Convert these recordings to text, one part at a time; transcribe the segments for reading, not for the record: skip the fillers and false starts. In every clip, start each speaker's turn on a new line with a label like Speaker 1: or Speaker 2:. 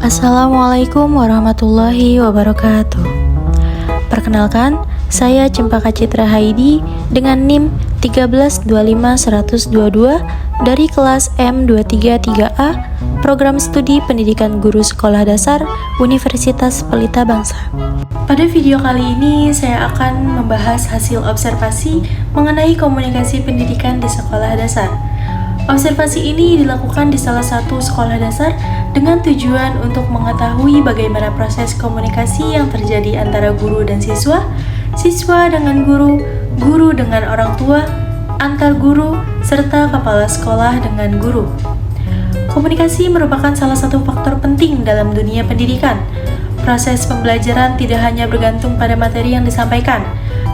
Speaker 1: Assalamualaikum warahmatullahi wabarakatuh. Perkenalkan, saya Cempaka Citra Haidi dengan NIM 1325122 dari kelas M233A, Program Studi Pendidikan Guru Sekolah Dasar Universitas Pelita Bangsa. Pada video kali ini, saya akan membahas hasil observasi mengenai komunikasi pendidikan di sekolah dasar. Observasi ini dilakukan di salah satu sekolah dasar dengan tujuan untuk mengetahui bagaimana proses komunikasi yang terjadi antara guru dan siswa, siswa dengan guru, guru dengan orang tua, antar guru, serta kepala sekolah dengan guru. Komunikasi merupakan salah satu faktor penting dalam dunia pendidikan. Proses pembelajaran tidak hanya bergantung pada materi yang disampaikan,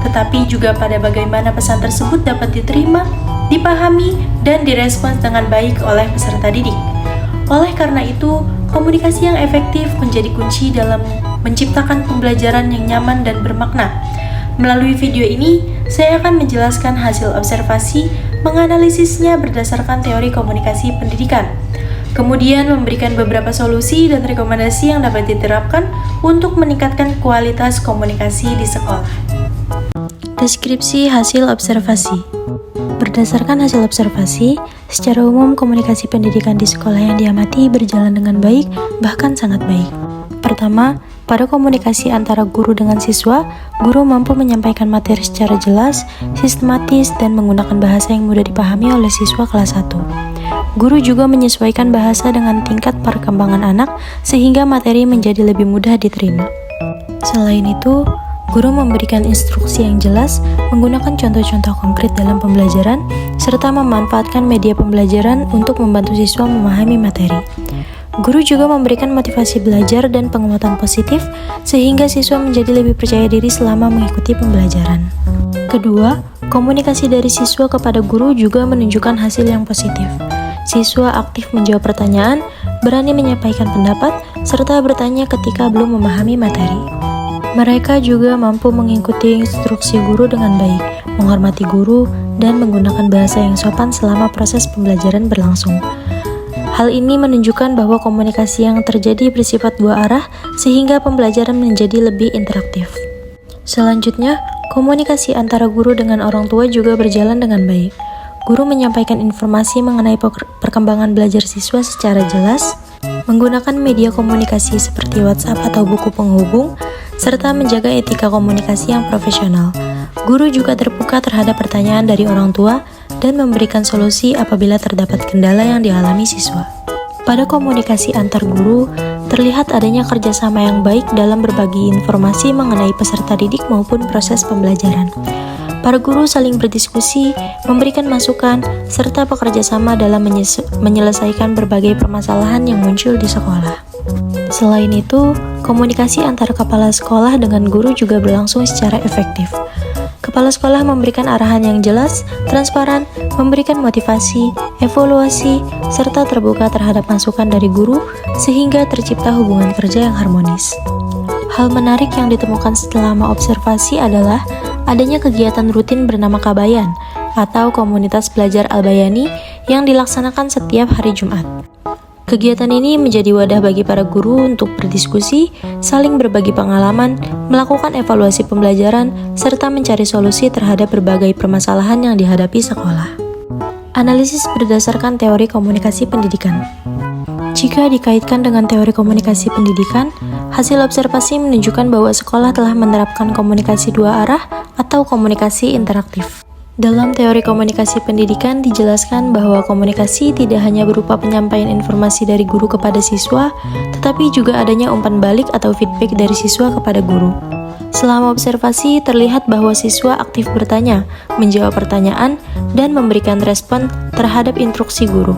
Speaker 1: tetapi juga pada bagaimana pesan tersebut dapat diterima, dipahami, dan direspons dengan baik oleh peserta didik. Oleh karena itu, komunikasi yang efektif menjadi kunci dalam menciptakan pembelajaran yang nyaman dan bermakna. Melalui video ini, saya akan menjelaskan hasil observasi, menganalisisnya berdasarkan teori komunikasi pendidikan. Kemudian memberikan beberapa solusi dan rekomendasi yang dapat diterapkan untuk meningkatkan kualitas komunikasi di sekolah. Deskripsi hasil observasi. Berdasarkan hasil observasi, secara umum komunikasi pendidikan di sekolah yang diamati berjalan dengan baik, bahkan sangat baik. Pertama, pada komunikasi antara guru dengan siswa, guru mampu menyampaikan materi secara jelas, sistematis, dan menggunakan bahasa yang mudah dipahami oleh siswa kelas 1. Guru juga menyesuaikan bahasa dengan tingkat perkembangan anak, sehingga materi menjadi lebih mudah diterima. Selain itu, guru memberikan instruksi yang jelas, menggunakan contoh-contoh konkret dalam pembelajaran, serta memanfaatkan media pembelajaran untuk membantu siswa memahami materi. Guru juga memberikan motivasi belajar dan penguatan positif, sehingga siswa menjadi lebih percaya diri selama mengikuti pembelajaran. Kedua, komunikasi dari siswa kepada guru juga menunjukkan hasil yang positif. Siswa aktif menjawab pertanyaan, berani menyampaikan pendapat, serta bertanya ketika belum memahami materi. Mereka juga mampu mengikuti instruksi guru dengan baik, menghormati guru, dan menggunakan bahasa yang sopan selama proses pembelajaran berlangsung. Hal ini menunjukkan bahwa komunikasi yang terjadi bersifat dua arah, sehingga pembelajaran menjadi lebih interaktif. Selanjutnya, komunikasi antara guru dengan orang tua juga berjalan dengan baik. Guru menyampaikan informasi mengenai perkembangan belajar siswa secara jelas, menggunakan media komunikasi seperti WhatsApp atau buku penghubung, serta menjaga etika komunikasi yang profesional. Guru juga terbuka terhadap pertanyaan dari orang tua dan memberikan solusi apabila terdapat kendala yang dialami siswa. Pada komunikasi antar guru, terlihat adanya kerjasama yang baik dalam berbagi informasi mengenai peserta didik maupun proses pembelajaran. Para guru saling berdiskusi, memberikan masukan, serta bekerja sama dalam menyelesaikan berbagai permasalahan yang muncul di sekolah. Selain itu, komunikasi antara kepala sekolah dengan guru juga berlangsung secara efektif. Kepala sekolah memberikan arahan yang jelas, transparan, memberikan motivasi, evaluasi, serta terbuka terhadap masukan dari guru, sehingga tercipta hubungan kerja yang harmonis. Hal menarik yang ditemukan selama observasi adalah adanya kegiatan rutin bernama Kabayan atau Komunitas Belajar Al-Bayani yang dilaksanakan setiap hari Jumat. Kegiatan ini menjadi wadah bagi para guru untuk berdiskusi, saling berbagi pengalaman, melakukan evaluasi pembelajaran, serta mencari solusi terhadap berbagai permasalahan yang dihadapi sekolah. Analisis berdasarkan teori komunikasi pendidikan. Jika dikaitkan dengan teori komunikasi pendidikan, hasil observasi menunjukkan bahwa sekolah telah menerapkan komunikasi dua arah atau komunikasi interaktif. Dalam teori komunikasi pendidikan dijelaskan bahwa komunikasi tidak hanya berupa penyampaian informasi dari guru kepada siswa, tetapi juga adanya umpan balik atau feedback dari siswa kepada guru. Selama observasi, terlihat bahwa siswa aktif bertanya, menjawab pertanyaan, dan memberikan respon terhadap instruksi guru.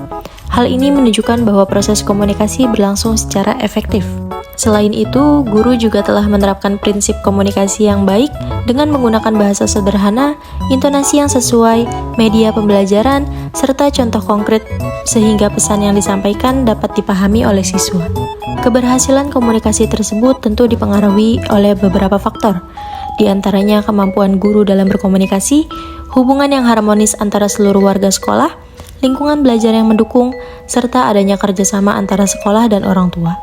Speaker 1: Hal ini menunjukkan bahwa proses komunikasi berlangsung secara efektif. Selain itu, guru juga telah menerapkan prinsip komunikasi yang baik dengan menggunakan bahasa sederhana, intonasi yang sesuai, media pembelajaran, serta contoh konkret sehingga pesan yang disampaikan dapat dipahami oleh siswa. Keberhasilan komunikasi tersebut tentu dipengaruhi oleh beberapa faktor, di antaranya kemampuan guru dalam berkomunikasi, hubungan yang harmonis antara seluruh warga sekolah, lingkungan belajar yang mendukung, serta adanya kerjasama antara sekolah dan orang tua.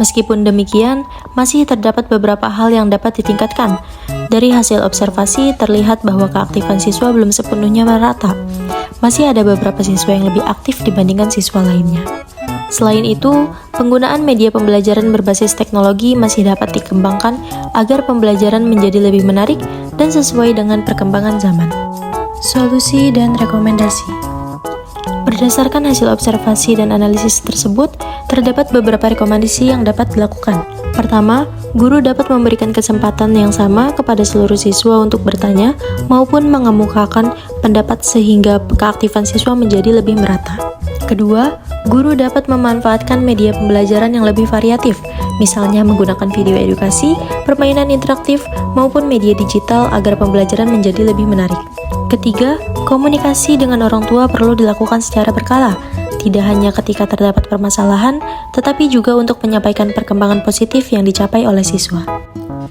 Speaker 1: Meskipun demikian, masih terdapat beberapa hal yang dapat ditingkatkan. Dari hasil observasi, terlihat bahwa keaktifan siswa belum sepenuhnya merata. Masih ada beberapa siswa yang lebih aktif dibandingkan siswa lainnya. Selain itu, penggunaan media pembelajaran berbasis teknologi masih dapat dikembangkan agar pembelajaran menjadi lebih menarik dan sesuai dengan perkembangan zaman. Solusi dan rekomendasi. Berdasarkan hasil observasi dan analisis tersebut, terdapat beberapa rekomendasi yang dapat dilakukan. Pertama, guru dapat memberikan kesempatan yang sama kepada seluruh siswa untuk bertanya maupun mengemukakan pendapat sehingga keaktifan siswa menjadi lebih merata. Kedua, guru dapat memanfaatkan media pembelajaran yang lebih variatif, misalnya menggunakan video edukasi, permainan interaktif, maupun media digital agar pembelajaran menjadi lebih menarik. Ketiga, komunikasi dengan orang tua perlu dilakukan secara berkala, tidak hanya ketika terdapat permasalahan, tetapi juga untuk menyampaikan perkembangan positif yang dicapai oleh siswa.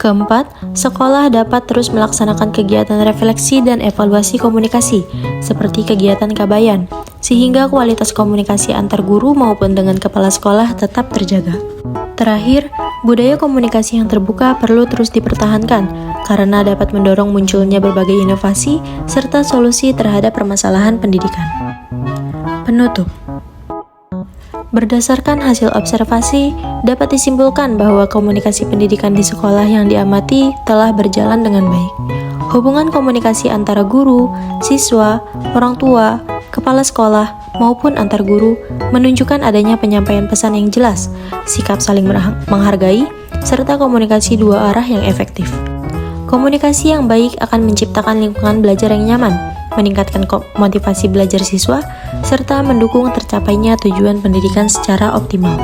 Speaker 1: Keempat, sekolah dapat terus melaksanakan kegiatan refleksi dan evaluasi komunikasi, seperti kegiatan kabayan, sehingga kualitas komunikasi antar guru maupun dengan kepala sekolah tetap terjaga. Terakhir, budaya komunikasi yang terbuka perlu terus dipertahankan, karena dapat mendorong munculnya berbagai inovasi serta solusi terhadap permasalahan pendidikan. Penutup. Berdasarkan hasil observasi, dapat disimpulkan bahwa komunikasi pendidikan di sekolah yang diamati telah berjalan dengan baik. Hubungan komunikasi antara guru, siswa, orang tua, kepala sekolah, maupun antar guru menunjukkan adanya penyampaian pesan yang jelas, sikap saling menghargai, serta komunikasi dua arah yang efektif. Komunikasi yang baik akan menciptakan lingkungan belajar yang nyaman, meningkatkan motivasi belajar siswa, serta mendukung tercapainya tujuan pendidikan secara optimal.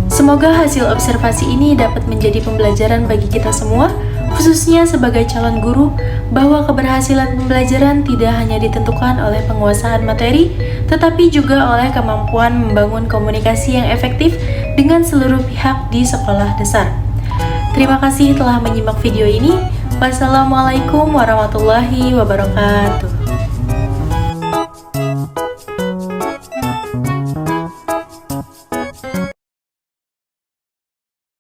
Speaker 1: Semoga hasil observasi ini dapat menjadi pembelajaran bagi kita semua, khususnya sebagai calon guru, bahwa keberhasilan pembelajaran tidak hanya ditentukan oleh penguasaan materi, tetapi juga oleh kemampuan membangun komunikasi yang efektif dengan seluruh pihak di sekolah dasar. Terima kasih telah menyimak video ini. Wassalamualaikum warahmatullahi wabarakatuh.